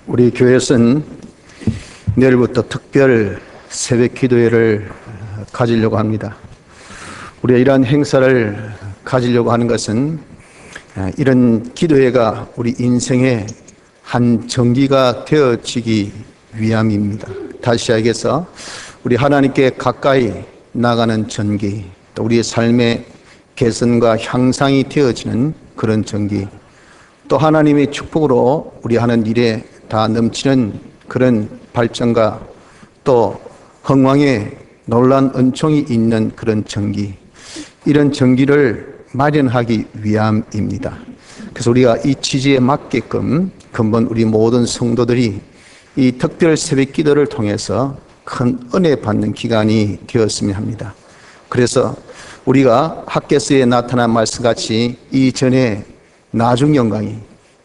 우리 교회에서는 내일부터 특별 새벽 기도회를 가지려고 합니다. 우리가 이러한 행사를 가지려고 하는 것은 이런 기도회가 우리 인생의 한 정기가 되어지기 위함입니다. 다시 이야기해서 우리 하나님께 가까이 나가는 전기, 또 우리의 삶의 개선과 향상이 되어지는 그런 전기, 또 하나님의 축복으로 우리 하는 일에 다 넘치는 그런 발전과 또 흥왕의 놀라운 은총이 있는 그런 전기, 이런 전기를 마련하기 위함입니다. 그래서 우리가 이 취지에 맞게끔 근본 우리 모든 성도들이 이 특별 새벽 기도를 통해서 큰 은혜 받는 기간이 되었으면 합니다. 그래서 우리가 학개서에 나타난 말씀같이 이전에 나중 영광이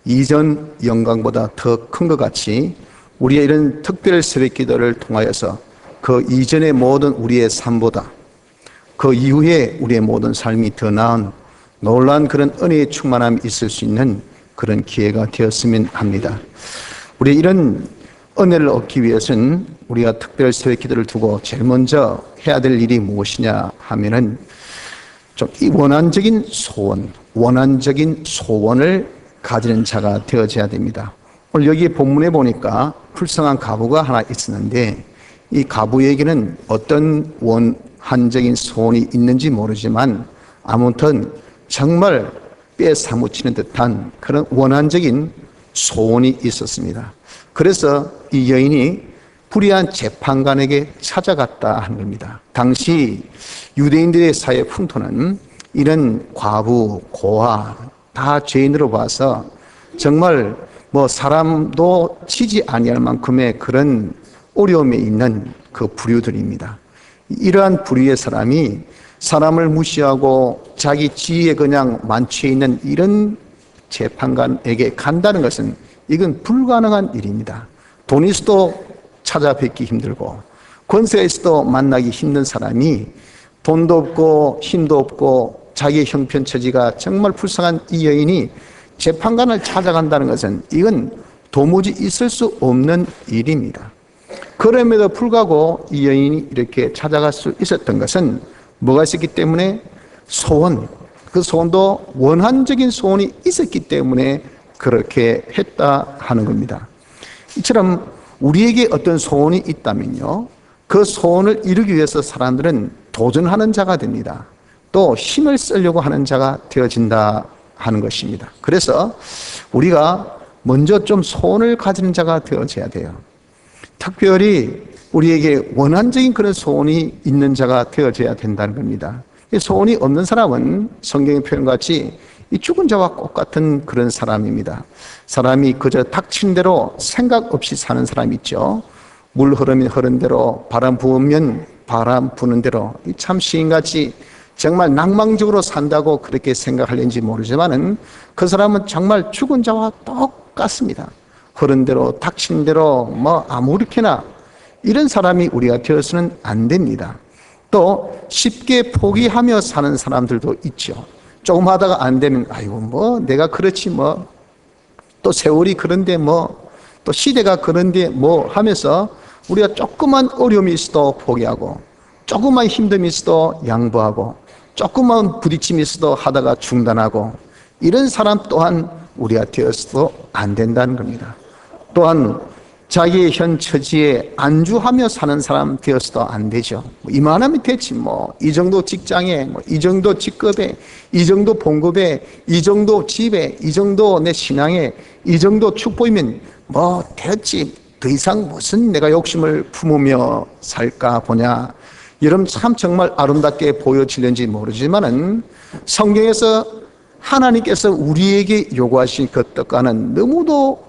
이전 영광보다 더 큰 것 같이 우리의 이런 특별 새벽 기도를 통하여서 그 이전의 모든 우리의 삶보다 그 이후에 우리의 모든 삶이 더 나은 놀라운 그런 은혜의 충만함이 있을 수 있는 그런 기회가 되었으면 합니다. 우리 이런 은혜를 얻기 위해서는 우리가 특별 새벽 기도를 두고 제일 먼저 해야 될 일이 무엇이냐 하면은 좀 이 원한적인 소원을 가지는 자가 되어져야 됩니다. 오늘 여기 본문에 보니까 불쌍한 과부가 하나 있었는데 이 과부에게는 어떤 원한적인 소원이 있는지 모르지만 아무튼 정말 뼈에 사무치는 듯한 그런 원한적인 소원이 있었습니다. 그래서 이 여인이 불의한 재판관에게 찾아갔다 하는 겁니다. 당시 유대인들의 사회 풍토는 이런 과부, 고아 다 죄인으로 봐서 정말 사람도 치지 아니할 만큼의 그런 어려움에 있는 그 부류들입니다. 이러한 부류의 사람이 사람을 무시하고 자기 지위에 그냥 만취해 있는 이런 재판관에게 간다는 것은 이건 불가능한 일입니다. 돈이 있어도 찾아뵙기 힘들고 권세가 있어도 만나기 힘든 사람이 돈도 없고 힘도 없고 자기의 형편처지가 정말 불쌍한 이 여인이 재판관을 찾아간다는 것은 이건 도무지 있을 수 없는 일입니다. 그럼에도 불구하고 이 여인이 이렇게 찾아갈 수 있었던 것은 뭐가 있었기 때문에 그 소원도 원한적인 소원이 있었기 때문에 그렇게 했다 하는 겁니다. 이처럼 우리에게 어떤 소원이 있다면요, 그 소원을 이루기 위해서 사람들은 도전하는 자가 됩니다. 또 힘을 쓰려고 하는 자가 되어진다 하는 것입니다. 그래서 우리가 먼저 좀 소원을 가지는 자가 되어져야 돼요. 특별히 우리에게 원한적인 그런 소원이 있는 자가 되어져야 된다는 겁니다. 소원이 없는 사람은 성경의 표현같이 이 죽은 자와 똑같은 그런 사람입니다. 사람이 그저 닥친 대로 생각 없이 사는 사람 있죠. 물 흐르면 흐른 대로, 바람 부으면 바람 부는 대로, 참 시인같이 정말 낭망적으로 산다고 그렇게 생각하는지 모르지만은 그 사람은 정말 죽은 자와 똑같습니다. 흐른 대로, 닥친 대로, 아무렇게나 이런 사람이 우리가 되어서는 안 됩니다. 또 쉽게 포기하며 사는 사람들도 있죠. 조금 하다가 안 되면 내가 그렇지 또 세월이 그런데 또 시대가 그런데 하면서 우리가 조그만 어려움이 있어도 포기하고 조그만 힘듦이 있어도 양보하고 조그만 부딪힘이 있어도 하다가 중단하고 이런 사람 또한 우리가 되어서도 안 된다는 겁니다. 또한 자기의 현 처지에 안주하며 사는 사람 되어서도 안 되죠. 이만하면 됐지 이 정도 직장에, 이 정도 직급에, 이 정도 봉급에, 이 정도 집에, 이 정도 내 신앙에, 이 정도 축복이면 됐지. 더 이상 무슨 내가 욕심을 품으며 살까 보냐. 여러분 참 정말 아름답게 보여지는지 모르지만은 성경에서 하나님께서 우리에게 요구하신 그 뜻과는 너무도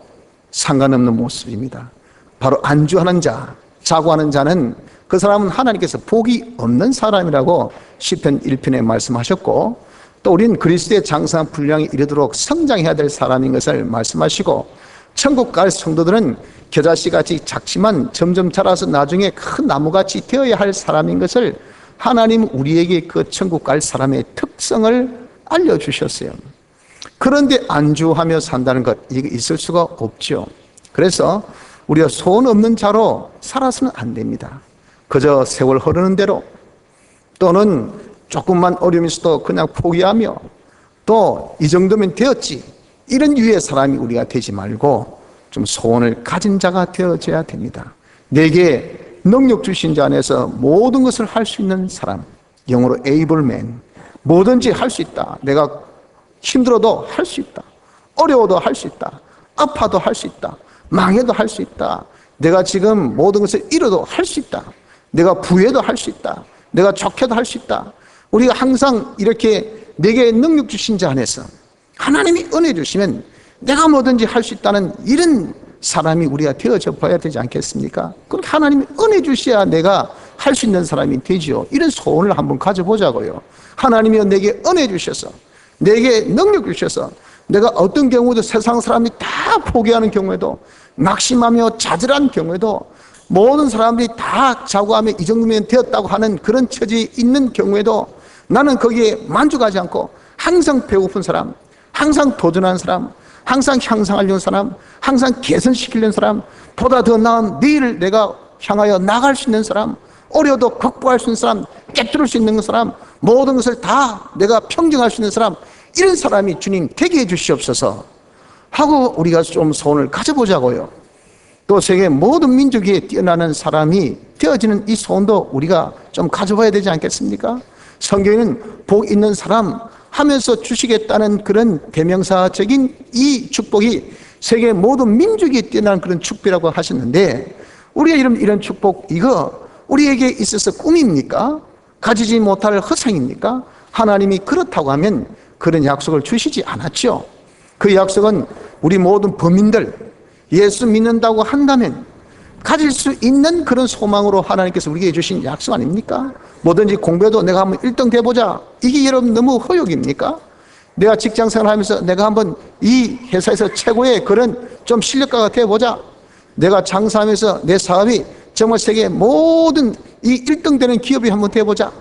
상관없는 모습입니다. 바로 안주하는 자, 자고하는 자는 그 사람은 하나님께서 복이 없는 사람이라고 시편 1편에 말씀하셨고, 또 우리는 그리스도의 장성한 분량에 이르도록 성장해야 될 사람인 것을 말씀하시고, 천국 갈 성도들은 겨자씨같이 작지만 점점 자라서 나중에 큰 나무같이 되어야 할 사람인 것을 하나님 우리에게 그 천국 갈 사람의 특성을 알려주셨어요. 그런데 안주하며 산다는 것, 이게 있을 수가 없죠. 그래서 우리가 소원 없는 자로 살아서는 안 됩니다. 그저 세월 흐르는 대로, 또는 조금만 어려움이 있어도 그냥 포기하며 또 이 정도면 되었지, 이런 유의 사람이 우리가 되지 말고 좀 소원을 가진 자가 되어져야 됩니다. 내게 능력 주신 자 안에서 모든 것을 할 수 있는 사람, 영어로 able man, 뭐든지 할 수 있다. 내가 힘들어도 할 수 있다. 어려워도 할 수 있다. 아파도 할 수 있다. 망해도 할 수 있다. 내가 지금 모든 것을 잃어도 할 수 있다. 내가 부해도 할 수 있다. 내가 좋게도 할 수 있다. 우리가 항상 이렇게 내게 능력 주신 자 안에서 하나님이 은혜 주시면 내가 뭐든지 할 수 있다는 이런 사람이 우리가 되어져 봐야 되지 않겠습니까? 그럼 하나님이 은혜 주셔야 내가 할 수 있는 사람이 되지요. 이런 소원을 한번 가져보자고요. 하나님이 내게 은혜 주셔서, 내게 능력 주셔서, 내가 어떤 경우도 세상 사람이 다 포기하는 경우에도, 낙심하며 좌절한 경우에도, 모든 사람들이 다 자고하며 이 정도면 되었다고 하는 그런 처지에 있는 경우에도 나는 거기에 만족하지 않고 항상 배고픈 사람, 항상 도전하는 사람, 항상 향상하려는 사람, 항상 개선시키려는 사람, 보다 더 나은 내일을 내가 향하여 나갈 수 있는 사람, 어려도 극복할 수 있는 사람, 깨뜨릴 수 있는 사람, 모든 것을 다 내가 평정할 수 있는 사람, 이런 사람이 주님 되게 해주시옵소서 하고 우리가 좀 소원을 가져보자고요. 또 세계 모든 민족에 뛰어나는 사람이 되어지는 이 소원도 우리가 좀 가져봐야 되지 않겠습니까? 성경에는 복 있는 사람 하면서 주시겠다는 그런 대명사적인 이 축복이 세계 모든 민족에 뛰어난 그런 축복이라고 하셨는데, 우리가 이런 축복, 이거 우리에게 있어서 꿈입니까? 가지지 못할 허상입니까? 하나님이 그렇다고 하면 그런 약속을 주시지 않았죠. 그 약속은 우리 모든 범인들, 예수 믿는다고 한다면 가질 수 있는 그런 소망으로 하나님께서 우리에게 주신 약속 아닙니까? 뭐든지 공부해도 내가 한번 1등 돼보자, 이게 여러분 너무 허욕입니까? 내가 직장생활 하면서 내가 한번 이 회사에서 최고의 그런 좀 실력가가 돼보자, 내가 장사하면서 내 사업이 정말 세계 모든 이 1등 되는 기업이 한번 돼보자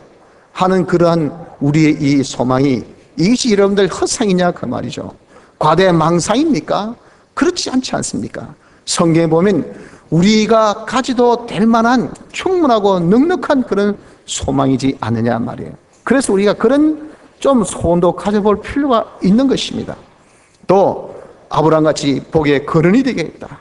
하는 그러한 우리의 이 소망이, 이것이 여러분들 허상이냐 그 말이죠. 과대망상입니까? 그렇지 않지 않습니까? 성경에 보면 우리가 가지도 될 만한 충분하고 넉넉한 그런 소망이지 않느냐 말이에요. 그래서 우리가 그런 좀 소원도 가져볼 필요가 있는 것입니다. 또 아브라함같이 복의 근원이 되겠다,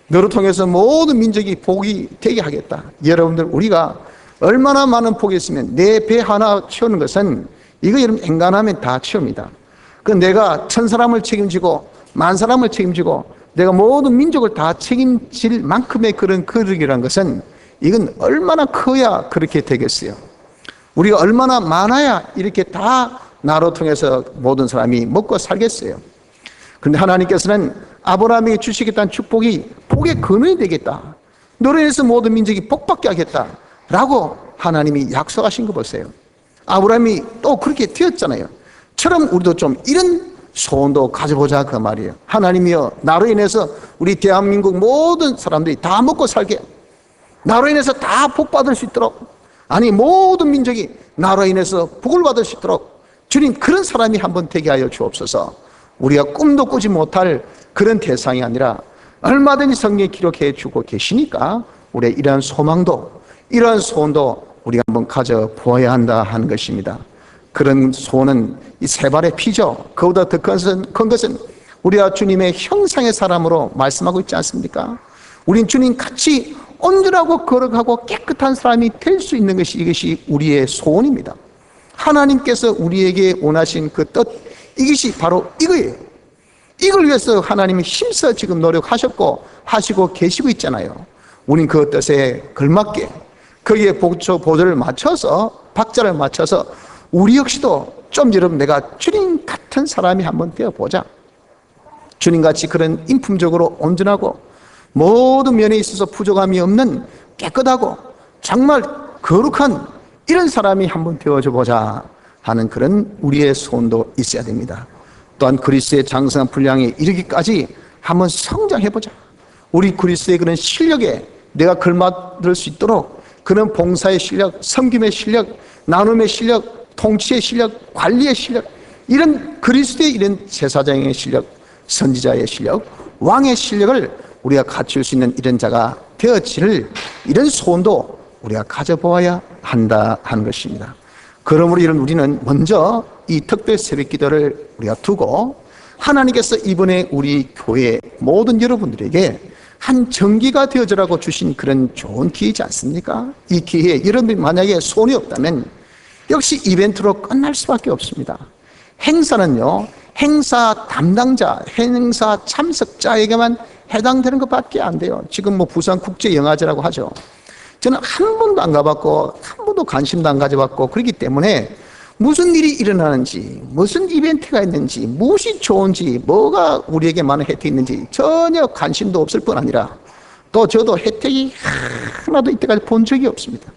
너를 통해서 모든 민족이 복이 되게 하겠다. 여러분들, 우리가 얼마나 많은 복이 있으면 내 배 하나 채우는 것은 이거 여러분 엔간하면 다 채웁니다. 그 내가 1000사람을 책임지고 10,000사람을 책임지고 내가 모든 민족을 다 책임질 만큼의 그런 거룩이라는 것은 이건 얼마나 커야 그렇게 되겠어요. 우리가 얼마나 많아야 이렇게 다 나로 통해서 모든 사람이 먹고 살겠어요. 그런데 하나님께서는 아브라함에게 주시겠다는 축복이 복의 근원이 되겠다, 너로 인해서 모든 민족이 복받게 하겠다 라고 하나님이 약속하신 거 보세요. 아브라함이 또 그렇게 되었잖아요. 처럼 우리도 좀 이런 소원도 가져보자 그 말이에요. 하나님이여, 나로 인해서 우리 대한민국 모든 사람들이 다 먹고 살게, 나로 인해서 다 복 받을 수 있도록, 아니 모든 민족이 나로 인해서 복을 받을 수 있도록 주님 그런 사람이 한번 되게 하여 주옵소서. 우리가 꿈도 꾸지 못할 그런 대상이 아니라 얼마든지 성경에 기록해 주고 계시니까 우리의 이러한 소망도, 이러한 소원도 우리가 한번 가져보아야 한다 하는 것입니다. 그런 소원은 이 세 발의 피죠. 그보다 더 큰 것은 우리가 주님의 형상의 사람으로 말씀하고 있지 않습니까? 우린 주님 같이 온전하고 거룩하고 깨끗한 사람이 될 수 있는 것이, 이것이 우리의 소원입니다. 하나님께서 우리에게 원하신 그 뜻, 이것이 바로 이거예요. 이걸 위해서 하나님이 힘써 지금 노력하셨고 하시고 계시고 있잖아요. 우린 그 뜻에 걸맞게 거기에 보조를 맞춰서, 박자를 맞춰서 우리 역시도 좀 여러분 내가 주님 같은 사람이 한번 되어보자. 주님같이 그런 인품적으로 온전하고 모든 면에 있어서 부족함이 없는 깨끗하고 정말 거룩한 이런 사람이 한번 되어줘 보자 하는 그런 우리의 소원도 있어야 됩니다. 또한 그리스도의 장성한 분량에 이르기까지 한번 성장해보자. 우리 그리스도의 그런 실력에 내가 걸맞을 수 있도록 그런 봉사의 실력, 섬김의 실력, 나눔의 실력, 통치의 실력, 관리의 실력, 이런 그리스도의 이런 제사장의 실력, 선지자의 실력, 왕의 실력을 우리가 갖출 수 있는 이런 자가 되어지를 이런 소원도 우리가 가져보아야 한다 하는 것입니다. 그러므로 이런 우리는 먼저 이 특별 새벽 기도를 우리가 두고 하나님께서 이번에 우리 교회 모든 여러분들에게 한 정기가 되어주라고 주신 그런 좋은 기회이지 않습니까? 이 기회에 여러분들이 만약에 소원이 없다면 역시 이벤트로 끝날 수밖에 없습니다. 행사는요, 행사 담당자, 행사 참석자에게만 해당되는 것밖에 안 돼요. 지금 뭐 부산국제영화제라고 하죠. 저는 한 번도 안 가봤고 한 번도 관심도 안 가져봤고 그렇기 때문에 무슨 일이 일어나는지, 무슨 이벤트가 있는지, 무엇이 좋은지, 뭐가 우리에게 많은 혜택이 있는지 전혀 관심도 없을 뿐 아니라 또 저도 혜택이 하나도 이때까지 본 적이 없습니다.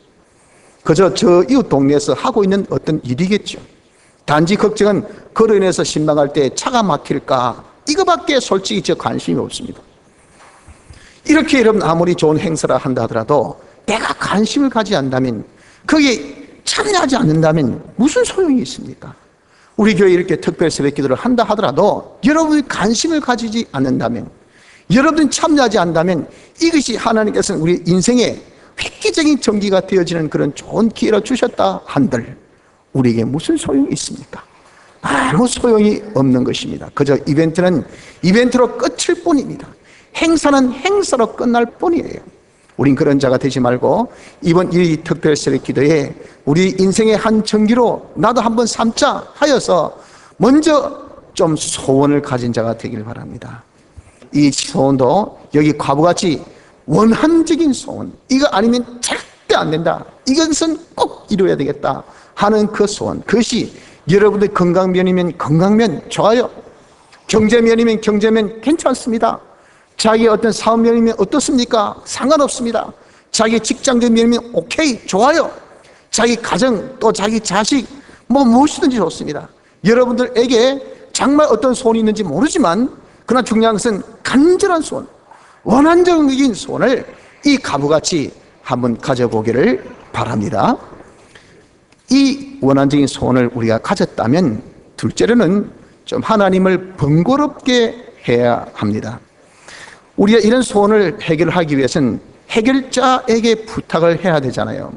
그저 저 이웃 동네에서 하고 있는 어떤 일이겠죠. 단지 걱정은 그로 인해서 신방할 때 차가 막힐까, 이거밖에 솔직히 저 관심이 없습니다. 이렇게 여러분 아무리 좋은 행사를 한다 하더라도 내가 관심을 가지지 않는다면, 거기에 참여하지 않는다면 무슨 소용이 있습니까? 우리 교회 이렇게 특별 새벽 기도를 한다 하더라도 여러분이 관심을 가지지 않는다면, 여러분이 참여하지 않는다면 이것이 하나님께서는 우리 인생에 획기적인 전기가 되어지는 그런 좋은 기회를 주셨다 한들 우리에게 무슨 소용이 있습니까? 아무 소용이 없는 것입니다. 그저 이벤트는 이벤트로 끝일 뿐입니다. 행사는 행사로 끝날 뿐이에요. 우린 그런 자가 되지 말고 이번 이 특별 새벽 기도에 우리 인생의 한 전기로 나도 한번 삼자 하여서 먼저 좀 소원을 가진 자가 되길 바랍니다. 이 소원도 여기 과부같이 원한적인 소원, 이거 아니면 절대 안 된다, 이것은 꼭 이루어야 되겠다 하는 그 소원, 그것이 여러분들 건강면이면 건강면 좋아요, 경제면이면 경제면 괜찮습니다, 자기 어떤 사업면이면 어떻습니까? 상관없습니다. 자기 직장적 면이면 오케이, 좋아요. 자기 가정, 또 자기 자식, 뭐 무엇이든지 좋습니다. 여러분들에게 정말 어떤 소원이 있는지 모르지만 그러나 중요한 것은 간절한 소원, 원한적인 소원을 이 가부같이 한번 가져보기를 바랍니다. 이 원한적인 소원을 우리가 가졌다면 둘째로는 좀 하나님을 번거롭게 해야 합니다. 우리가 이런 소원을 해결하기 위해서는 해결자에게 부탁을 해야 되잖아요.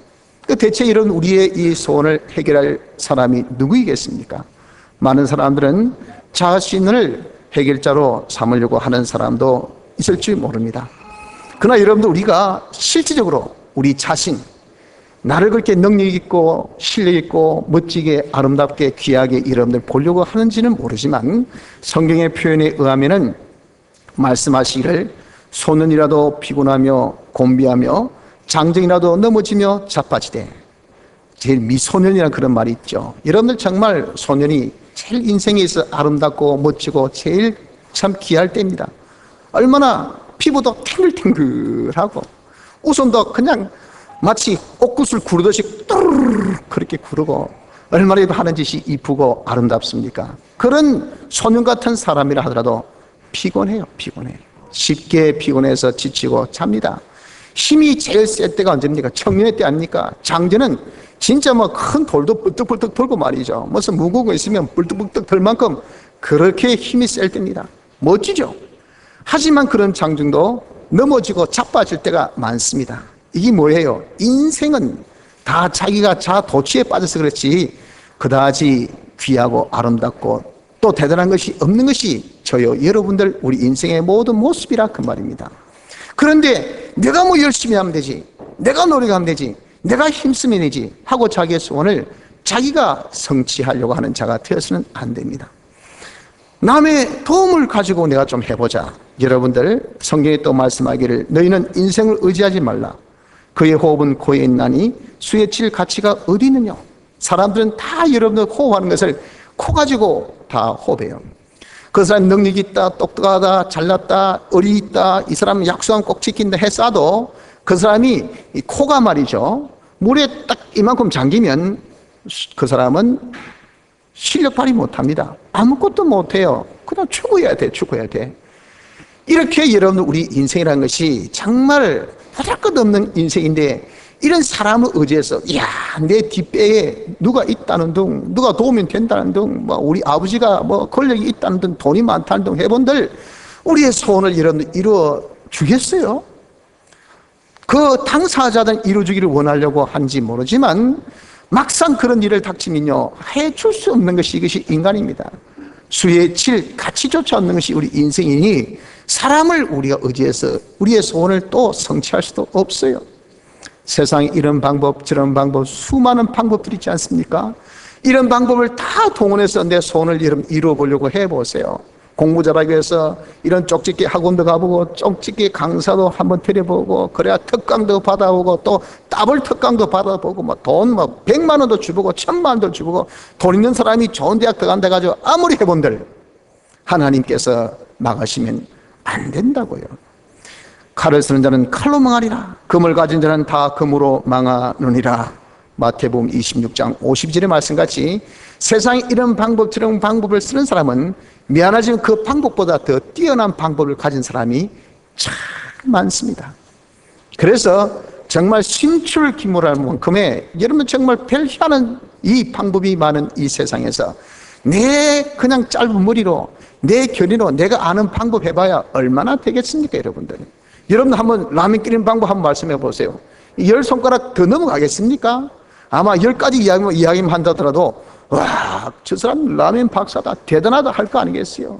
대체 이런 우리의 이 소원을 해결할 사람이 누구이겠습니까? 많은 사람들은 자신을 해결자로 삼으려고 하는 사람도 있을지 모릅니다. 그러나 여러분들, 우리가 실질적으로 우리 자신, 나를 그렇게 능력 있고 실력 있고 멋지게 아름답게 귀하게 여러분들 보려고 하는지는 모르지만 성경의 표현에 의하면은 말씀하시기를 소년이라도 피곤하며 곤비하며 장정이라도 넘어지며 자빠지되, 제일 미소년이라는 그런 말이 있죠. 여러분들 정말 소년이 제일 인생에 있어 아름답고 멋지고 제일 참 귀할 때입니다. 얼마나 피부도 탱글탱글하고 웃음도 그냥 마치 옥구슬 구르듯이 뚜르르 그렇게 구르고 얼마나 하는 짓이 이쁘고 아름답습니까? 그런 소년 같은 사람이라 하더라도 피곤해요. 피곤해. 쉽게 피곤해서 지치고 잡니다. 힘이 제일 셀 때가 언제입니까? 청년의 때 아닙니까? 장전은 진짜 뭐 큰 돌도 뿔떡뿔떡 돌고 말이죠. 무슨 무거운 거 있으면 뿔떡뿔떡 들 만큼 그렇게 힘이 셀 때입니다. 멋지죠? 하지만 그런 장정도 넘어지고 자빠질 때가 많습니다. 이게 뭐예요? 인생은 다 자기가 자도취에 빠져서 그렇지 그다지 귀하고 아름답고 또 대단한 것이 없는 것이 저요 여러분들 우리 인생의 모든 모습이라 그 말입니다. 그런데 내가 뭐 열심히 하면 되지, 내가 노력하면 되지, 내가 힘쓰면 되지 하고 자기의 소원을 자기가 성취하려고 하는 자가 되어서는 안 됩니다. 남의 도움을 가지고 내가 좀 해보자. 여러분들 성경에 또 말씀하기를 너희는 인생을 의지하지 말라. 그의 호흡은 코에 있나니 수에 칠 가치가 어디 있느냐. 사람들은 다 여러분들 호흡하는 것을 코 가지고 다 호흡해요. 그 사람 능력이 있다, 똑똑하다, 잘났다, 의리 있다, 이 사람은 약속은 꼭 지킨다 했어도 그 사람이 이 코가 말이죠, 물에 딱 이만큼 잠기면 그 사람은 실력 발휘 못합니다. 아무것도 못해요. 그냥 추구해야 돼, 추구해야 돼. 이렇게 여러분 우리 인생이라는 것이 정말 보잘것없는 인생인데 이런 사람을 의지해서 야, 내 뒷배에 누가 있다는 등, 누가 도우면 된다는 등, 뭐 우리 아버지가 뭐 권력이 있다는 등, 돈이 많다는 등 해본들 우리의 소원을 이루어 주겠어요? 그 당사자들은 이루어주기를 원하려고 하는지 모르지만 막상 그런 일을 닥치면요, 해줄 수 없는 것이 이것이 인간입니다. 수의 질, 가치조차 없는 것이 우리 인생이니 사람을 우리가 의지해서 우리의 소원을 또 성취할 수도 없어요. 세상에 이런 방법 저런 방법 수많은 방법들이 있지 않습니까? 이런 방법을 다 동원해서 내 소원을 이루어 보려고 해보세요. 공부 잘하기 위해서 이런 쪽집게 학원도 가보고 쪽집게 강사도 한번 데려보고 그래야 특강도 받아보고 또 더블 특강도 받아보고 뭐 돈 100만 원도 주보고 1000만 원도 주보고 돈 있는 사람이 좋은 대학 들어간다 가지고 아무리 해본들 하나님께서 막으시면 안 된다고요. 칼을 쓰는 자는 칼로 망하리라. 금을 가진 자는 다 금으로 망하느니라. 마태복음 26장 52절의 말씀같이 세상에 이런 방법 저런 방법을 쓰는 사람은 미안하지만 그 방법보다 더 뛰어난 방법을 가진 사람이 참 많습니다. 그래서 정말 신출귀몰할 만큼의 여러분 정말 별희한한 이 방법이 많은 이 세상에서 내 그냥 짧은 머리로 내 견해로 내가 아는 방법 해봐야 얼마나 되겠습니까? 여러분 한번 라면 끓이는 방법 한번 말씀해 보세요. 10손가락 더 넘어가겠습니까? 아마 10가지 이야기만 한다더라도 와, 저 사람 라면 박사다 대단하다 할 거 아니겠어요?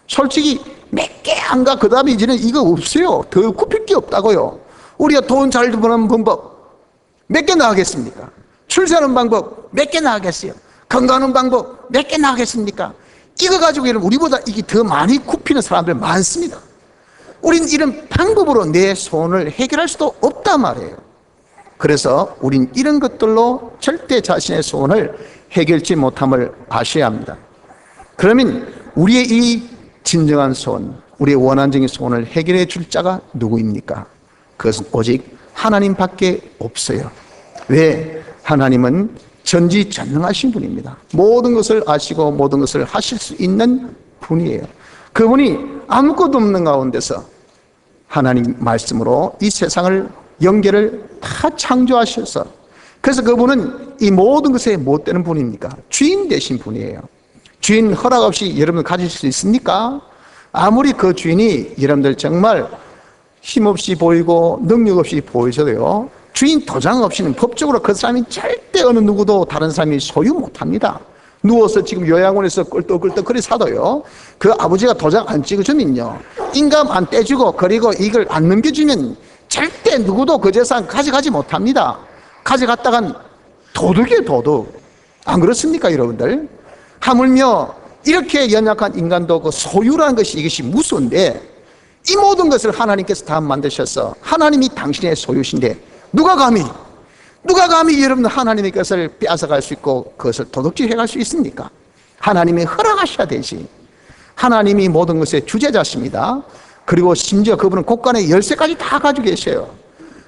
솔직히 몇 개 안 가. 그 다음에 이제는 이거 없어요. 더 굽힐 게 없다고요. 우리가 돈 잘 버는 방법 몇 개 나가겠습니까? 출세하는 방법 몇 개 나가겠어요? 건강하는 방법 몇 개 나가겠습니까? 이거 가지고 우리보다 이게 더 많이 굽히는 사람들 많습니다. 우린 이런 방법으로 내 소원을 해결할 수도 없단 말이에요. 그래서 우린 이런 것들로 절대 자신의 소원을 해결치 못함을 아셔야 합니다. 그러면 우리의 이 진정한 소원, 우리의 원한적인 소원을 해결해 줄 자가 누구입니까? 그것은 오직 하나님밖에 없어요. 왜? 하나님은 전지전능하신 분입니다. 모든 것을 아시고 모든 것을 하실 수 있는 분이에요. 그분이 아무것도 없는 가운데서 하나님 말씀으로 이 세상을 연계를 다 창조하셔서 그래서 그분은 이 모든 것에 못 되는 분입니까? 주인 되신 분이에요. 주인 허락 없이 여러분 가질 수 있습니까? 아무리 그 주인이 여러분들 정말 힘없이 보이고 능력 없이 보이셔도요, 주인 도장 없이는 법적으로 그 사람이 절대 어느 누구도 다른 사람이 소유 못합니다. 누워서 지금 요양원에서 꿀떡꿀떡거리 사도요, 그 아버지가 도장 안 찍어주면요, 인감 안 떼주고 그리고 이걸 안 넘겨주면 절대 누구도 그 재산 가져가지 못합니다. 가져갔다간 도둑이에요, 도둑. 안 그렇습니까, 여러분들? 하물며 이렇게 연약한 인간도 그 소유라는 것이 이것이 무서운데 이 모든 것을 하나님께서 다 만드셔서 하나님이 당신의 소유신데 누가 감히 여러분 하나님의 것을 빼앗아갈 수 있고 그것을 도둑질해 갈 수 있습니까? 하나님이 허락하셔야 되지. 하나님이 모든 것의 주재자십니다. 그리고 심지어 그분은 곳간에 열쇠까지 다 가지고 계셔요.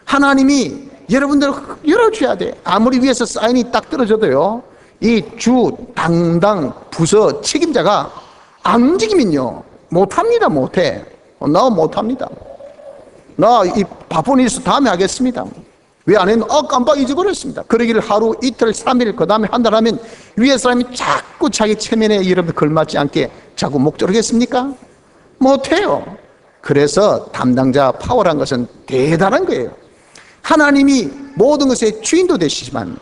하나님이 여러분들 열어줘야 돼. 아무리 위에서 사인이 딱 떨어져도요, 이 주 당당 부서 책임자가 안 움직이면요 못합니다. 못해. 나 못합니다. 나 이 바쁜 일 있어 다음에 하겠습니다. 왜 안 했노? 깜빡 잊어버렸습니다. 그러기를 하루 이틀 3일 그 다음에 한 달 하면 위에 사람이 자꾸 자기 체면에 여러분 걸맞지 않게 자꾸 목 조르겠습니까? 못해요. 그래서 담당자 파워란 것은 대단한 거예요. 하나님이 모든 것의 주인도 되시지만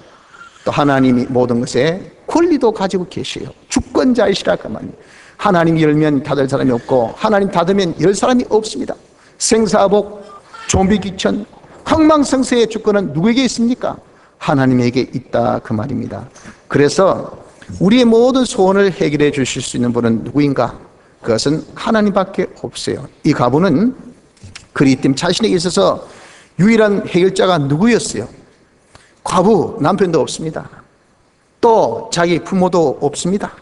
또 하나님이 모든 것의 권리도 가지고 계셔요. 주권자이시라 그 말이에요. 하나님이 열면 닫을 사람이 없고 하나님 닫으면 열 사람이 없습니다. 생사복, 좀비기천, 흥망성쇠의 주권은 누구에게 있습니까? 하나님에게 있다 그 말입니다. 그래서 우리의 모든 소원을 해결해 주실 수 있는 분은 누구인가? 그것은 하나님밖에 없어요. 이 가부는 그리기 때문에 자신에게 있어서 유일한 해결자가 누구였어요? 과부, 남편도 없습니다. 또 자기 부모도 없습니다.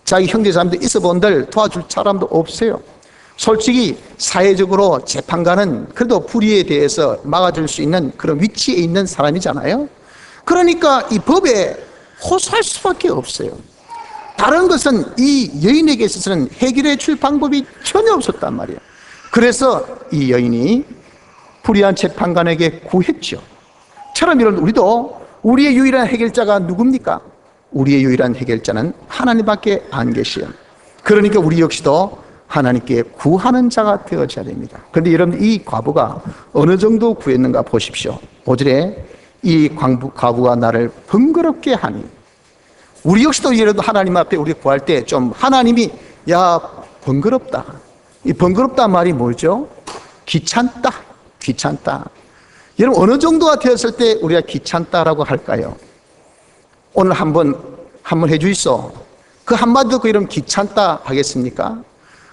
자기 형제자매도 있어 본들 도와줄 사람도 없어요. 솔직히 사회적으로 재판관은 그래도 불의에 대해서 막아줄 수 있는 그런 위치에 있는 사람이잖아요. 그러니까 이 법에 호소할 수밖에 없어요. 다른 것은 이 여인에게 있어서는 해결해 줄 방법이 전혀 없었단 말이에요. 그래서 이 여인이 불의한 재판관에게 구했죠. 처럼 여러분 우리도 우리의 유일한 해결자가 누굽니까? 우리의 유일한 해결자는 하나님밖에 안 계시요. 그러니까 우리 역시도 하나님께 구하는 자가 되어져야 됩니다. 그런데 여러분 이 과부가 어느 정도 구했는가 보십시오. 5절에 이 과부가 나를 번거롭게 하니, 우리 역시도 여러분 하나님 앞에 우리 구할 때 좀 하나님이 야 번거롭다, 이 번거롭다 말이 뭐죠? 귀찮다, 귀찮다. 여러분 어느 정도가 되었을 때 우리가 귀찮다라고 할까요? 오늘 한번 해주이소. 그 한마디 듣고 이러면 귀찮다 하겠습니까?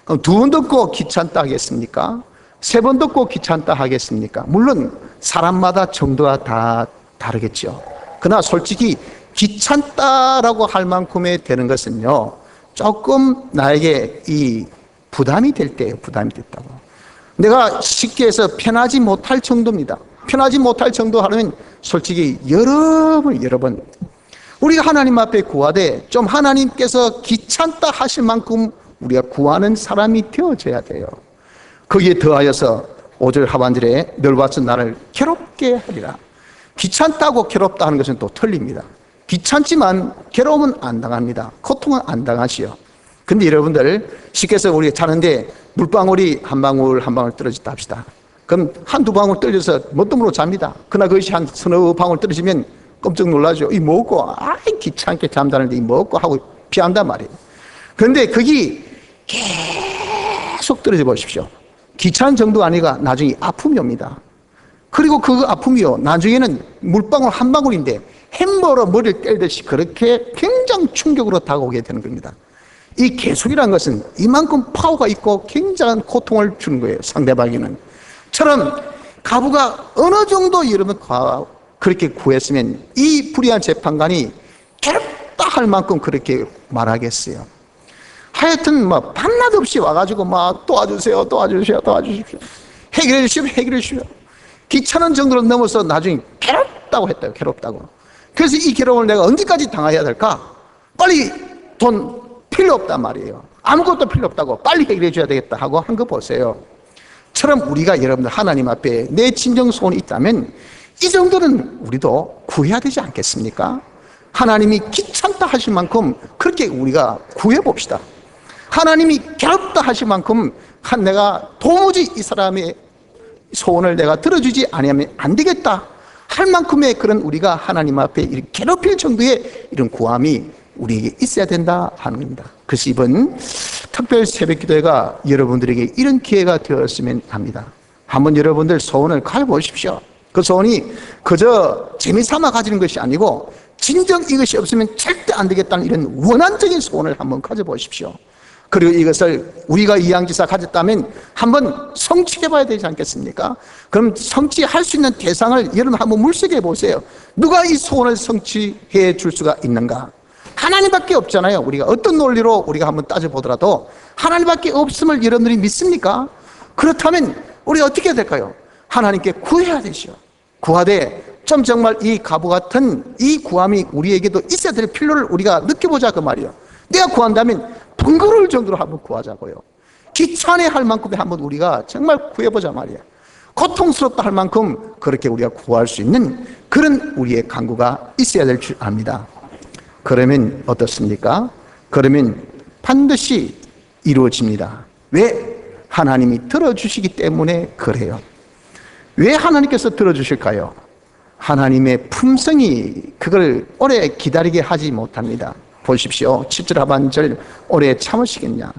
그럼 두 번 듣고 귀찮다 하겠습니까? 세 번 듣고 귀찮다 하겠습니까? 물론 사람마다 정도가 다 다르겠죠. 그러나 솔직히 귀찮다라고 할 만큼의 되는 것은요, 조금 나에게 이 부담이 될 때예요. 부담이 됐다고. 내가 쉽게 해서 편하지 못할 정도입니다. 편하지 못할 정도 하면 솔직히 여러 번 우리가 하나님 앞에 구하되 좀 하나님께서 귀찮다 하실 만큼 우리가 구하는 사람이 되어져야 돼요. 거기에 더하여서 5절 하반절에 널 와서 나를 괴롭게 하리라. 귀찮다고 괴롭다 하는 것은 또 틀립니다. 귀찮지만 괴로움은 안 당합니다. 고통은 안 당하시오. 근데 여러분들 쉽게 해서 우리가 자는데 물방울이 한 방울 한 방울 떨어졌다 합시다. 그럼 한두 방울 떨어져서 멋도모로 잡니다. 그러나 그것이 한 서너 방울 떨어지면 깜짝 놀라죠. 이 뭐고, 아이 귀찮게 잠자는데 이 뭐고 하고 피한단 말이에요. 그런데 거기 계속 떨어져 보십시오. 귀찮은 정도가 아니라 나중에 아픔이 옵니다. 그리고 그 아픔이요, 나중에는 물방울 한 방울인데 햄버거 머리를 때리듯이 그렇게 굉장히 충격으로 다가오게 되는 겁니다. 이 계속이라는 것은 이만큼 파워가 있고 굉장한 고통을 주는 거예요, 상대방에는. 처럼 가부가 어느 정도 여러분 그렇게 구했으면 이 불의한 재판관이 괴롭다 할 만큼 그렇게 말하겠어요. 하여튼 밤낮 없이 와가지고 도와주세요, 해결해 주십시오. 귀찮은 정도로 넘어서 나중에 괴롭다고 했다고, 괴롭다고. 그래서 이 괴로움을 내가 언제까지 당해야 될까? 빨리 돈 필요 없단 말이에요. 아무것도 필요 없다고, 빨리 해결해 줘야 되겠다 하고 한 거 보세요. 처럼 우리가 여러분들 하나님 앞에 내 진정 소원이 있다면 이 정도는 우리도 구해야 되지 않겠습니까? 하나님이 귀찮다 하실 만큼 그렇게 우리가 구해봅시다. 하나님이 괴롭다 하실 만큼 내가 도무지 이 사람의 소원을 내가 들어주지 아니하면 안 되겠다 할 만큼의 그런 우리가 하나님 앞에 이렇게 괴롭힐 정도의 이런 구함이 우리에게 있어야 된다 하는 겁니다. 그래서 이번 특별 새벽기도회가 여러분들에게 이런 기회가 되었으면 합니다. 한번 여러분들 소원을 가져보십시오. 그 소원이 그저 재미삼아 가지는 것이 아니고 진정 이것이 없으면 절대 안 되겠다는 이런 원한적인 소원을 한번 가져보십시오. 그리고 이것을 우리가 이양지사 가졌다면 한번 성취해 봐야 되지 않겠습니까? 그럼 성취할 수 있는 대상을 여러분 한번 물색해 보세요. 누가 이 소원을 성취해 줄 수가 있는가? 하나님밖에 없잖아요. 우리가 어떤 논리로 우리가 한번 따져보더라도 하나님밖에 없음을 여러분들이 믿습니까? 그렇다면 우리가 어떻게 해야 될까요? 하나님께 구해야 되죠. 구하되 좀 정말 이 가부 같은 이 구함이 우리에게도 있어야 될 필요를 우리가 느껴보자 그 말이에요. 내가 구한다면 번거로울 정도로 한번 구하자고요. 귀찮게 할 만큼의 한번 우리가 정말 구해보자 말이에요. 고통스럽다 할 만큼 그렇게 우리가 구할 수 있는 그런 우리의 간구가 있어야 될 줄 압니다. 그러면 어떻습니까? 그러면 반드시 이루어집니다. 왜? 하나님이 들어주시기 때문에 그래요. 왜 하나님께서 들어주실까요? 하나님의 품성이 그걸 오래 기다리게 하지 못합니다. 보십시오. 7절 하반절 오래 참으시겠냐.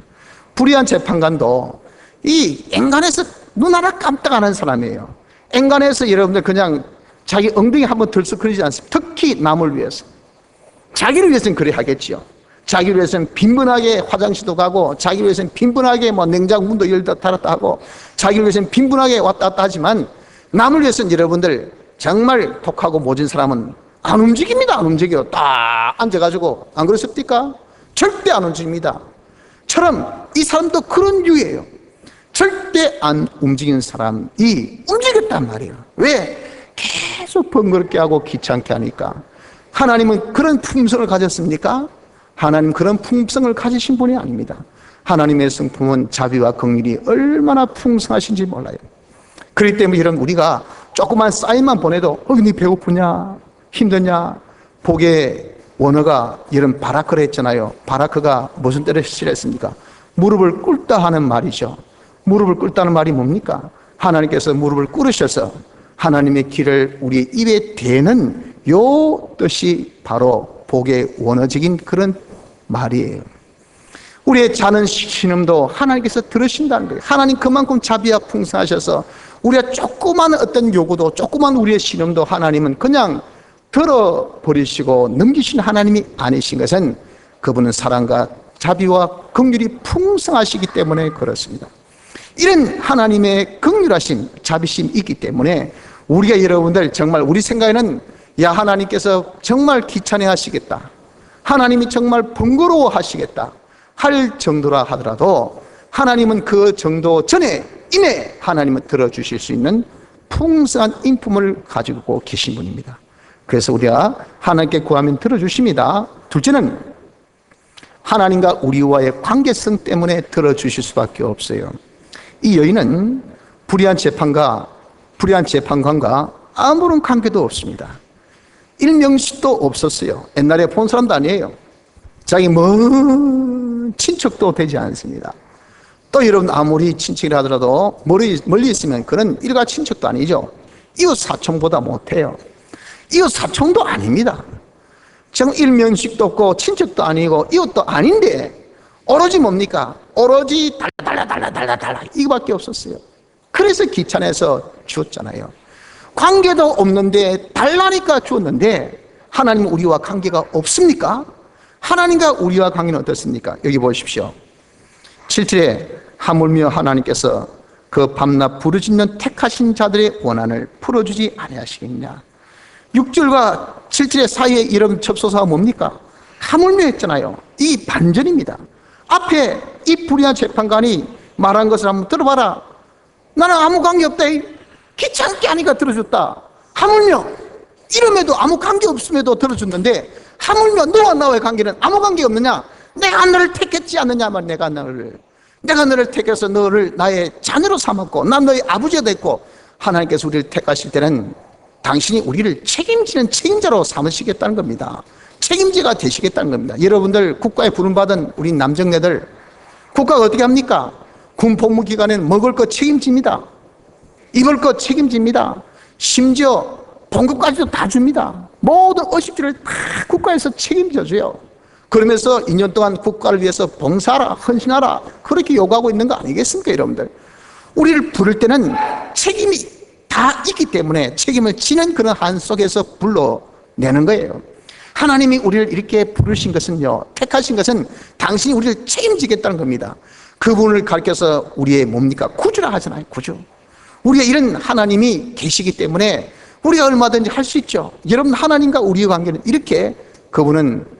불의한 재판관도 이 엔간에서 눈 하나 깜짝 안 한 사람이에요. 엔간에서 여러분들 그냥 자기 엉덩이 한번 들썩거리지 않습니다. 특히 남을 위해서. 자기를 위해서는 그래 하겠지요. 자기를 위해서는 빈번하게 화장실도 가고, 자기를 위해서는 빈번하게 냉장고 문도 열다 닫았다 하고, 자기를 위해서는 빈번하게 왔다 갔다 하지만 남을 위해서는 여러분들 정말 독하고 모진 사람은 안 움직입니다. 안 움직여요. 딱 앉아가지고. 안 그렇습니까? 절대 안 움직입니다. 처럼 이 사람도 그런 유예요. 절대 안 움직이는 사람이 움직였단 말이에요. 왜? 계속 번거롭게 하고 귀찮게 하니까. 하나님은 그런 품성을 가졌습니까? 하나님 그런 품성을 가지신 분이 아닙니다. 하나님의 성품은 자비와 긍휼이 얼마나 풍성하신지 몰라요. 그렇기 때문에 여러분 우리가 조그만 사인만 보내도 네 배고프냐? 힘드냐? 복의 원어가 이런 바라크를 했잖아요. 바라크가 무슨 뜻을 실했습니까? 무릎을 꿇다 하는 말이죠. 무릎을 꿇다는 말이 뭡니까? 하나님께서 무릎을 꿇으셔서 하나님의 길을 우리 입에 대는 요 뜻이 바로 복의 원어적인 그런 말이에요. 우리의 자는 신음도 하나님께서 들으신다는 거예요. 하나님 그만큼 자비와 풍성하셔서 우리가 조그만 어떤 요구도, 조그만 우리의 신음도 하나님은 그냥 들어버리시고 넘기신 하나님이 아니신 것은 그분은 사랑과 자비와 긍휼이 풍성하시기 때문에 그렇습니다. 이런 하나님의 긍휼하심, 자비심이 있기 때문에 우리가 여러분들 정말 우리 생각에는 야, 하나님께서 정말 귀찮아 하시겠다, 하나님이 정말 번거로워 하시겠다 할 정도라 하더라도 하나님은 그 정도 전에 이내 하나님은 들어주실 수 있는 풍성한 인품을 가지고 계신 분입니다. 그래서 우리가 하나님께 구하면 들어주십니다. 둘째는 하나님과 우리와의 관계성 때문에 들어주실 수밖에 없어요. 이 여인은 불의한 재판관과 아무런 관계도 없습니다. 일명식도 없었어요. 옛날에 본 사람도 아니에요. 자기 먼 친척도 되지 않습니다. 또 여러분 아무리 친척이라 하더라도 멀리 있으면 그런 일가 친척도 아니죠. 이웃 사촌보다 못해요. 이웃 사촌도 아닙니다. 정말 일면식도 없고 친척도 아니고 이웃도 아닌데 오로지 뭡니까? 오로지 달라 이거밖에 없었어요. 그래서 귀찮아서 주었잖아요. 관계도 없는데 달라니까 주었는데 하나님은 우리와 관계가 없습니까? 하나님과 우리와 관계는 어떻습니까? 여기 보십시오. 7절에 하물며 하나님께서 그 밤낮 부르짖는 택하신 자들의 원한을 풀어주지 아니하시겠냐. 6절과 7절의 사이에 이런 접소사가 뭡니까? 하물며 했잖아요. 이 반전입니다. 앞에 이 불의한 재판관이 말한 것을 한번 들어봐라. 나는 아무 관계 없다. 귀찮게 하니까 들어줬다. 하물며 이름에도 아무 관계 없음에도 들어줬는데 하물며 너와 나와의 관계는 아무 관계 없느냐? 내가 너를 택했지 않느냐? 내가 너를 택해서 너를 나의 자녀로 삼았고 난 너의 아버지가 됐고 하나님께서 우리를 택하실 때는 당신이 우리를 책임지는 책임자로 삼으시겠다는 겁니다. 책임자가 되시겠다는 겁니다. 여러분들 국가에 부름받은 우리 남정네들 국가가 어떻게 합니까? 군 복무 기간에는 먹을 것 책임집니다. 입을 것 책임집니다. 심지어 봉급까지도 다 줍니다. 모든 어십지를 다 국가에서 책임져줘요. 그러면서 2년 동안 국가를 위해서 봉사하라, 헌신하라 그렇게 요구하고 있는 거 아니겠습니까, 여러분들? 우리를 부를 때는 책임이 다 있기 때문에 책임을 지는 그런 한 속에서 불러내는 거예요. 하나님이 우리를 이렇게 부르신 것은요, 택하신 것은 당신이 우리를 책임지겠다는 겁니다. 그분을 가르쳐서 우리의 뭡니까? 구주라 하잖아요. 구주. 우리가 이런 하나님이 계시기 때문에 우리가 얼마든지 할 수 있죠. 여러분, 하나님과 우리의 관계는 이렇게 그분은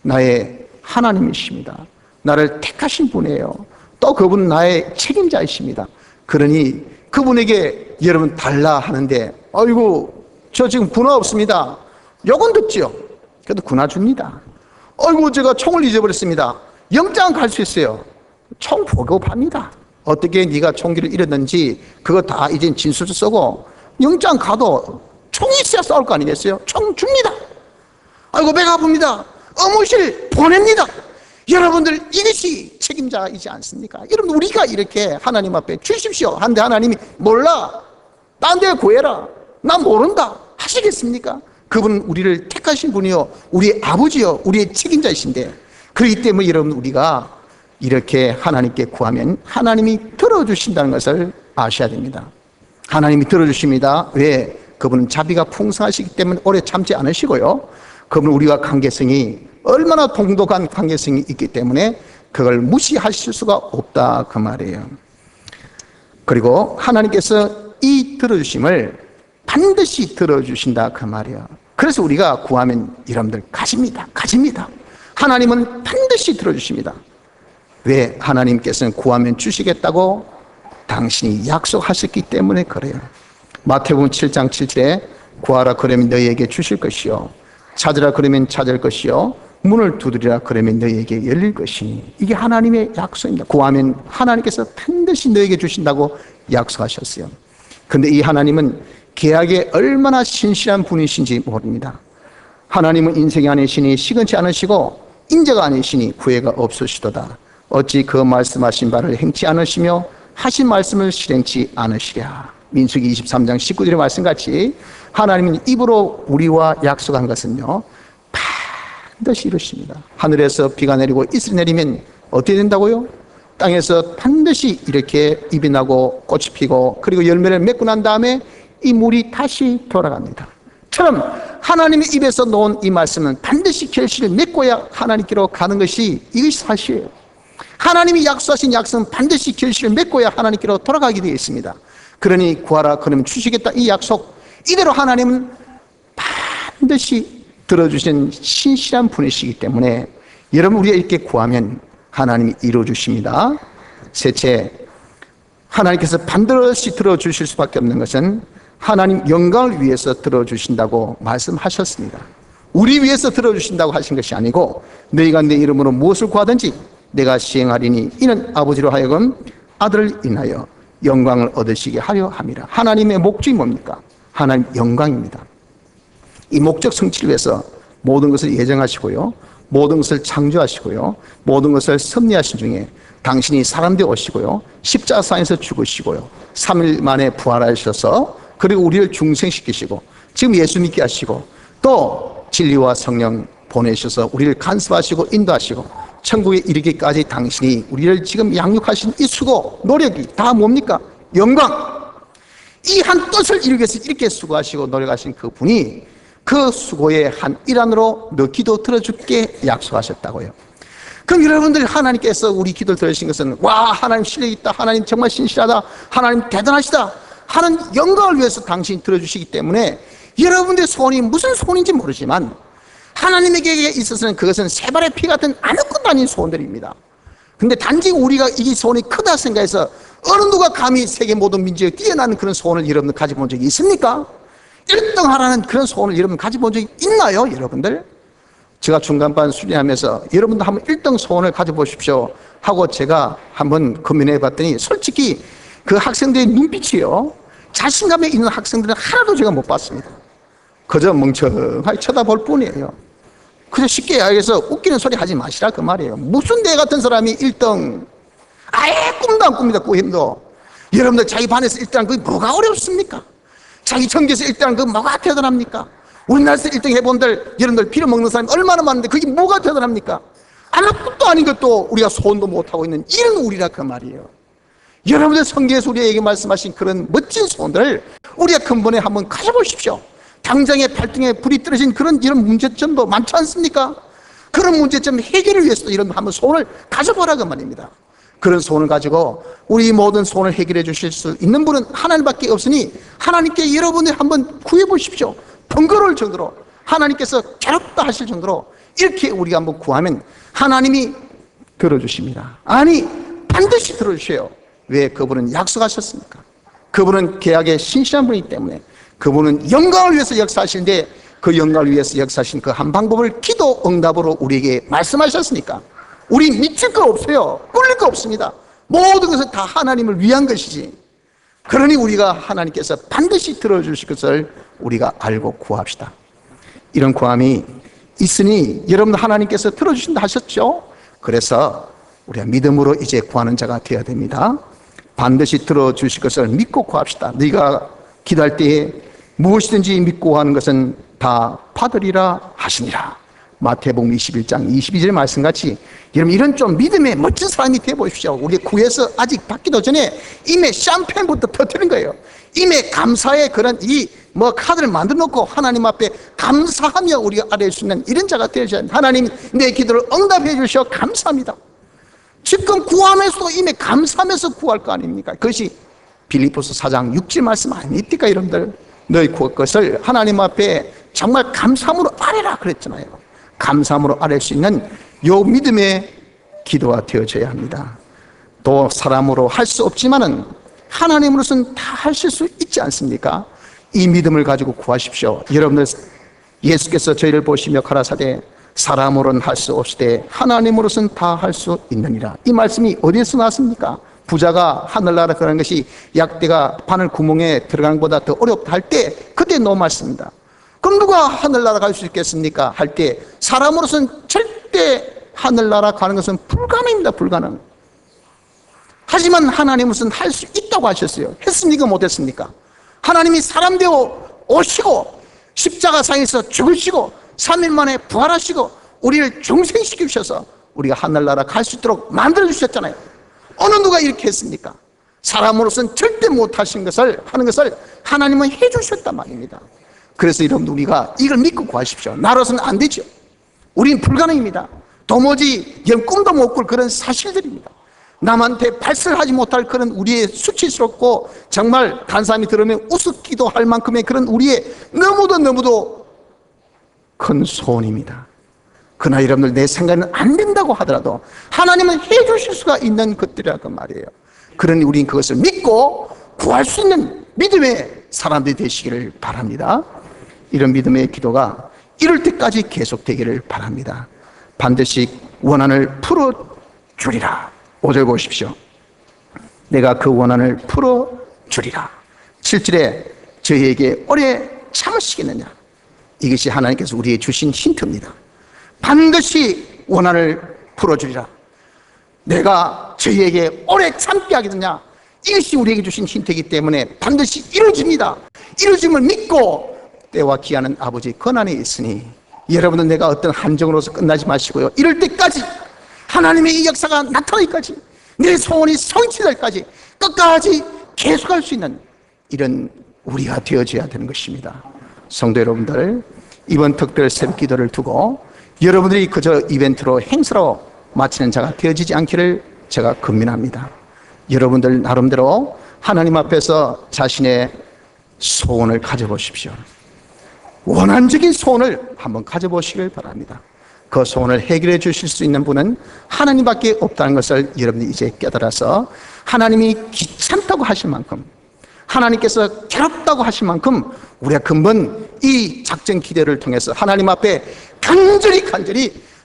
나의 하나님이십니다. 나를 택하신 분이에요. 또 그분은 나의 책임자이십니다. 그러니 그분에게 여러분 달라 하는데 아이고 저 지금 군화 없습니다. 요건 듣지요. 그래도 군화 줍니다. 아이고 제가 총을 잊어버렸습니다. 영장 갈 수 있어요. 총 보급합니다. 어떻게 네가 총기를 잃었는지 그거 다 이제 진술서 쓰고 영장 가도 총이 있어야 싸울 거 아니겠어요? 총 줍니다. 아이고 배가 아픕니다. 의무실 보냅니다. 여러분들 이것이 책임자이지 않습니까? 여러분 우리가 이렇게 하나님 앞에 주십시오 한데 하나님이 몰라 나한테 구해라 나 모른다 하시겠습니까? 그분은 우리를 택하신 분이요 우리의 아버지요 우리의 책임자이신데 그렇기 때문에 여러분 우리가 이렇게 하나님께 구하면 하나님이 들어주신다는 것을 아셔야 됩니다. 하나님이 들어주십니다. 왜? 그분은 자비가 풍성하시기 때문에 오래 참지 않으시고요 그분은 우리와 관계성이 얼마나 동독한 관계성이 있기 때문에 그걸 무시하실 수가 없다 그 말이에요. 그리고 하나님께서 이 들어주심을 반드시 들어주신다 그 말이에요. 그래서 우리가 구하면 여러분들 가집니다. 하나님은 반드시 들어주십니다. 왜? 하나님께서는 구하면 주시겠다고 당신이 약속하셨기 때문에 그래요. 마태복음 7장 7절에 구하라 그러면 너희에게 주실 것이요 찾으라 그러면 찾을 것이요 문을 두드리라 그러면 너희에게 열릴 것이니 이게 하나님의 약속입니다. 구하면 하나님께서 반드시 너희에게 주신다고 약속하셨어요. 그런데 이 하나님은 계약에 얼마나 신실한 분이신지 모릅니다. 하나님은 인생이 아니시니 시건치 않으시고 인자가 아니시니 후회가 없으시도다. 어찌 그 말씀하신 바를 행치 않으시며 하신 말씀을 실행치 않으시랴. 민수기 23장 19절의 말씀같이 하나님은 입으로 우리와 약속한 것은요 반드시 이루십니다. 하늘에서 비가 내리고 이슬이 내리면 어떻게 된다고요? 땅에서 반드시 이렇게 잎이 나고 꽃이 피고 그리고 열매를 맺고 난 다음에 이 물이 다시 돌아갑니다. 처럼 하나님의 입에서 놓은 이 말씀은 반드시 결실을 맺고야 하나님께로 가는 것이 이것이 사실이에요. 하나님이 약속하신 약속은 반드시 결실을 맺고야 하나님께로 돌아가게 되어 있습니다. 그러니 구하라 그러면 주시겠다 이 약속 이대로 하나님은 반드시 들어주신 신실한 분이시기 때문에 여러분 우리가 이렇게 구하면 하나님이 이루어주십니다. 셋째, 하나님께서 반드시 들어주실 수밖에 없는 것은 하나님 영광을 위해서 들어주신다고 말씀하셨습니다. 우리 위해서 들어주신다고 하신 것이 아니고 너희가 내 이름으로 무엇을 구하든지 내가 시행하리니 이는 아버지로 하여금 아들을 인하여 영광을 얻으시게 하려 함이라. 하나님의 목적이 뭡니까? 하나님 영광입니다. 이 목적 성취를 위해서 모든 것을 예정하시고요, 모든 것을 창조하시고요, 모든 것을 섭리하신 중에 당신이 사람 되어 오시고요, 십자가상에서 죽으시고요, 3일 만에 부활하셔서 그리고 우리를 중생시키시고 지금 예수 믿게 하시고 또 진리와 성령 보내셔서 우리를 간섭하시고 인도하시고 천국에 이르기까지 당신이 우리를 지금 양육하신 이 수고 노력이 다 뭡니까? 영광. 이 한 뜻을 이루기 위해서 이렇게 수고하시고 노력하신 그 분이 그 수고의 한 일환으로 너 기도 들어줄게 약속하셨다고요. 그럼 여러분들 하나님께서 우리 기도를 들으신 것은 와 하나님 실력 있다, 하나님 정말 신실하다, 하나님 대단하시다 하는 영광을 위해서 당신이 들어주시기 때문에 여러분들의 소원이 무슨 소원인지 모르지만 하나님에게 있어서는 그것은 새발의 피 같은 아무것도 아닌 소원들입니다. 근데 단지 우리가 이 소원이 크다 생각해서 어느 누가 감히 세계 모든 민족에 뛰어나는 그런 소원을 여러분들 가져본 적이 있습니까? 1등 하라는 그런 소원을 여러분 가져본 적이 있나요, 여러분들? 제가 중간반 수련하면서 여러분도 한번 1등 소원을 가져보십시오 하고 제가 한번 고민해 봤더니 솔직히 그 학생들의 눈빛이요, 자신감에 있는 학생들은 하나도 제가 못 봤습니다. 그저 멍청하게 쳐다볼 뿐이에요. 그저 쉽게 이야기해서 웃기는 소리 하지 마시라 그 말이에요. 무슨 내 같은 사람이 1등, 아예 꿈도 안 꿉니다. 꿈도. 여러분들 자기 반에서 1등한 그게 뭐가 어렵습니까? 자기 전교에서 1등한 그게 뭐가 대단합니까? 우리나라에서 1등 해본들 여러분들 빌어먹는 사람이 얼마나 많은데 그게 뭐가 대단합니까? 아무것도 아닌 것도 우리가 소원도 못하고 있는 이런 우리라 그 말이에요. 여러분들 성경에서 우리에게 말씀하신 그런 멋진 소원들을 우리가 근본에 한번 가져보십시오. 당장에 발등에 불이 떨어진 그런 이런 문제점도 많지 않습니까? 그런 문제점 해결을 위해서 이런 한번 소원을 가져보라 그 말입니다. 그런 소원을 가지고 우리 모든 소원을 해결해 주실 수 있는 분은 하나님밖에 없으니 하나님께 여러분이 한번 구해 보십시오. 번거로울 정도로 하나님께서 괴롭다 하실 정도로 이렇게 우리가 한번 구하면 하나님이 들어주십니다. 아니 반드시 들어주셔요. 왜? 그분은 약속하셨습니까? 그분은 계약의 신실한 분이기 때문에 그분은 영광을 위해서 역사하시는데 그 영광을 위해서 역사하신 그 한 방법을 기도 응답으로 우리에게 말씀하셨으니까 우리 미칠 거 없어요. 꿀릴 거 없습니다. 모든 것은 다 하나님을 위한 것이지. 그러니 우리가 하나님께서 반드시 들어주실 것을 우리가 알고 구합시다. 이런 구함이 있으니 여러분 하나님께서 들어주신다 하셨죠. 그래서 우리가 믿음으로 이제 구하는 자가 되어야 됩니다. 반드시 들어주실 것을 믿고 구합시다. 네가 기도할 때에 무엇이든지 믿고 구하는 것은 다 받으리라 하시니라. 마태복음 21장 22절의 말씀같이 여러분 이런 좀 믿음의 멋진 사람이 되어보십시오. 우리 구해서 아직 받기도 전에 이미 샴페인부터 터뜨린 거예요. 이미 감사의 그런 카드를 만들어 놓고 하나님 앞에 감사하며 우리가 아뢰 수 있는 이런 자가 되어야 합니다. 하나님 내 기도를 응답해 주셔 감사합니다. 지금 구하면서도 이미 감사하면서 구할 거 아닙니까? 그것이 빌립보서 4장 6절 말씀 아닙니까 여러분들? 너희 구할 것을 하나님 앞에 정말 감사함으로 아뢰라 그랬잖아요. 감사함으로 아뢰 수 있는 요 믿음의 기도가 되어져야 합니다. 또 사람으로 할 수 없지만은 하나님으로서는 다 하실 수 있지 않습니까? 이 믿음을 가지고 구하십시오. 여러분들 예수께서 저희를 보시며 가라사대 사람으로는 할 수 없으되 하나님으로서는 다 할 수 있느니라. 이 말씀이 어디에서 나왔습니까? 부자가 하늘나라 가는 것이 약대가 바늘 구멍에 들어가는 것보다 더 어렵다 할 때 그때 넘어왔습니다. 그럼 누가 하늘나라 갈 수 있겠습니까? 할 때 사람으로서는 절대 하늘나라 가는 것은 불가능입니다. 불가능. 하지만 하나님은 할 수 있다고 하셨어요. 했습니까? 못했습니까? 하나님이 사람 되어 오시고 십자가상에서 죽으시고 3일 만에 부활하시고 우리를 중생시키셔서 우리가 하늘나라 갈 수 있도록 만들어주셨잖아요. 어느 누가 이렇게 했습니까? 사람으로서는 절대 못하신 것을 하는 것을 하나님은 해주셨단 말입니다. 그래서 여러분 우리가 이걸 믿고 구하십시오. 나로서는 안 되죠. 우리는 불가능입니다. 도무지 꿈도 못 꿀 그런 사실들입니다. 남한테 발설하지 못할 그런 우리의 수치스럽고 정말 간사함이 들으면 우습기도 할 만큼의 그런 우리의 너무도 큰 소원입니다. 그러나 여러분들 내 생각은 안 된다고 하더라도 하나님은 해주실 수가 있는 것들이라고 말이에요. 그러니 우리는 그것을 믿고 구할 수 있는 믿음의 사람들이 되시기를 바랍니다. 이런 믿음의 기도가 이럴 때까지 계속되기를 바랍니다. 반드시 원한을 풀어주리라. 5절 보십시오. 내가 그 원한을 풀어주리라. 7절에 저희에게 오래 참으시겠느냐. 이것이 하나님께서 우리에게 주신 힌트입니다. 반드시 원한을 풀어주리라. 내가 저희에게 오래 참게 하겠느냐. 이것이 우리에게 주신 힌트이기 때문에 반드시 이루어집니다. 이루어짐을 믿고 때와 기한은 아버지 권한에 있으니 여러분은 내가 어떤 한정으로서 끝나지 마시고요. 이럴 때까지 하나님의 이 역사가 나타나기까지 내 소원이 성취될까지 끝까지 계속할 수 있는 이런 우리가 되어져야 되는 것입니다. 성도 여러분들, 이번 특별 새벽 기도를 두고 여러분들이 그저 이벤트로 행사로 마치는 자가 되어지지 않기를 제가 권면합니다. 여러분들 나름대로 하나님 앞에서 자신의 소원을 가져보십시오. 원한적인 소원을 한번 가져보시길 바랍니다. 그 소원을 해결해 주실 수 있는 분은 하나님밖에 없다는 것을 여러분이 이제 깨달아서 하나님이 귀찮다고 하실 만큼, 하나님께서 괴롭다고 하실 만큼 우리가 근본 이 작전 기대를 통해서 하나님 앞에 간절히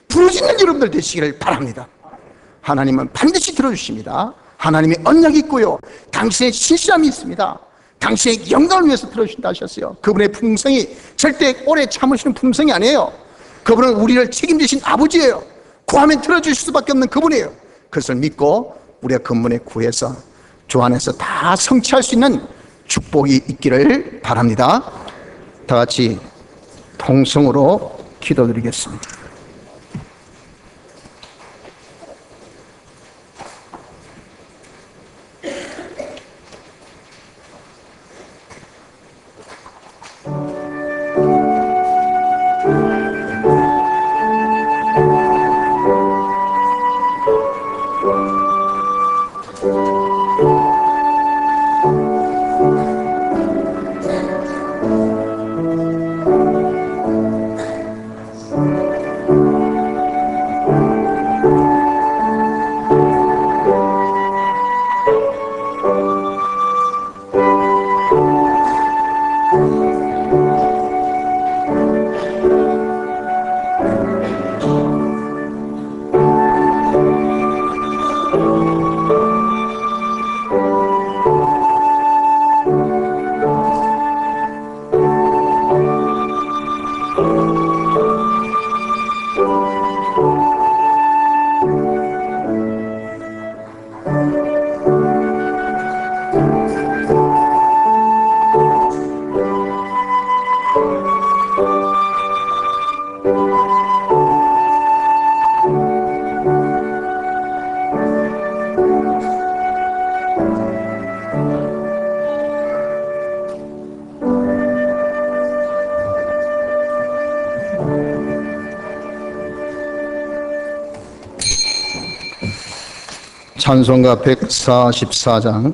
부르짖는 여러분들 되시기를 바랍니다. 하나님은 반드시 들어주십니다. 하나님의 언약이 있고요, 당신의 신실함이 있습니다. 당신의 영광을 위해서 들어주신다 하셨어요. 그분의 품성이 절대 오래 참으시는 품성이 아니에요. 그분은 우리를 책임지신 아버지예요. 구하면 들어주실 수밖에 없는 그분이에요. 그것을 믿고 우리가 근본에 구해서 주 안에서 다 성취할 수 있는 축복이 있기를 바랍니다. 다 같이 통성으로 기도드리겠습니다. 찬송가 144장